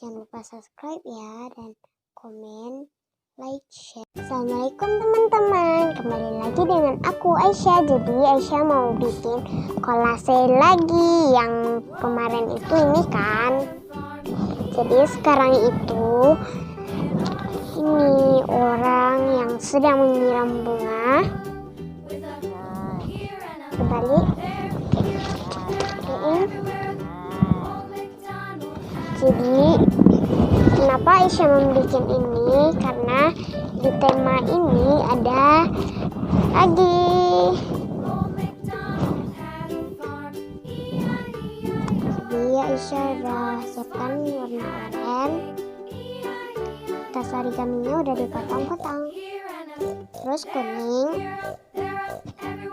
Jangan lupa subscribe ya, dan komen, like, share. Assalamualaikum teman-teman, kembali lagi dengan aku Aisyah. Jadi Aisyah mau bikin kolase lagi. Yang kemarin itu ini kan. Jadi sekarang itu ini orang yang sedang menyiram bunga. Kembali. Jadi kenapa Aisyah membuat ini? Karena di tema ini ada lagi. Jadi Aisyah udah siapkan warna oranye. Tas origaminya udah dipotong-potong. Terus kuning.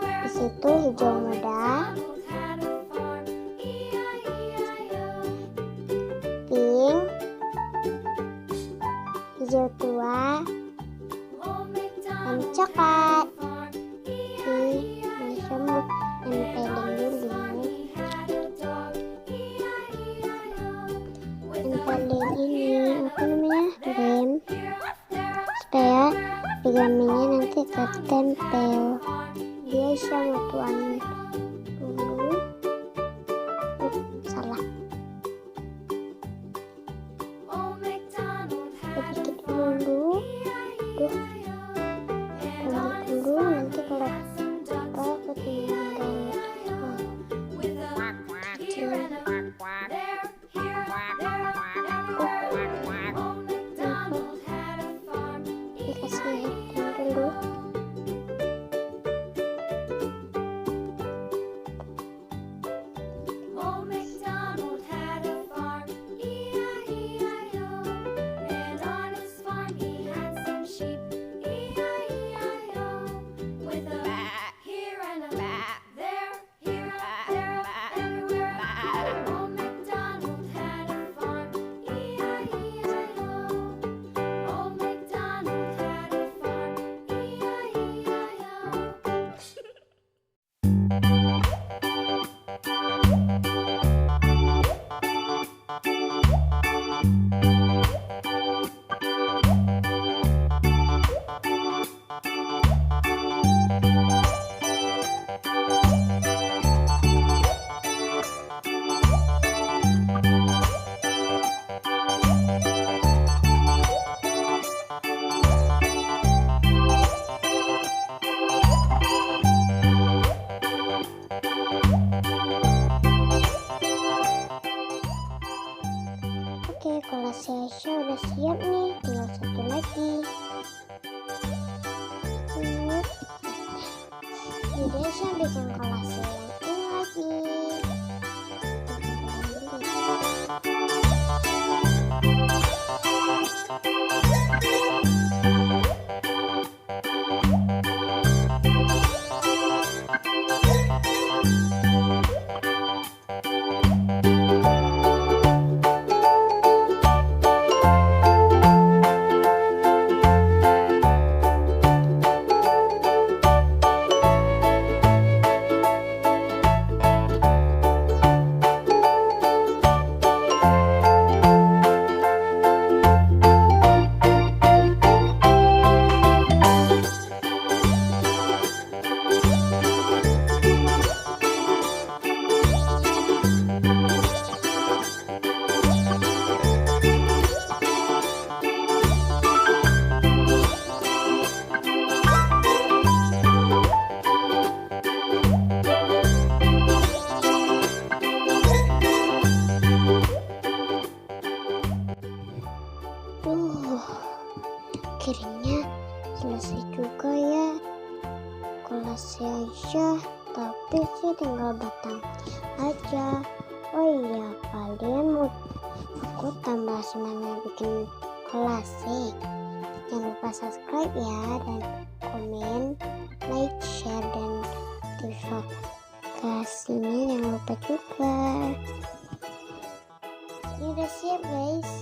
Di situ hijau muda. Pink, hijau tua, dan coklat. Aisyah mau nempelin dulu. Nempelin ini apa namanya, rem, supaya origaminya nanti tertempel. Dia Aisyah mau tuan dulu. Salah. Sedikit dulu, dulu nanti kalau aku tinggal dikasih dulu. Oke, kolase Aisyah udah siap nih, tinggal satu lagi. Jadi Aisyah bikin kolase yang ini lagi. Akhirnya selesai juga ya kolase Aisyah, tapi sih tinggal batang aja. Oh iya, kalian mau aku tambah semangat bikin kolase? Jangan lupa subscribe ya, dan komen, like, share, dan notifikasinya jangan lupa juga. Ini udah siap guys.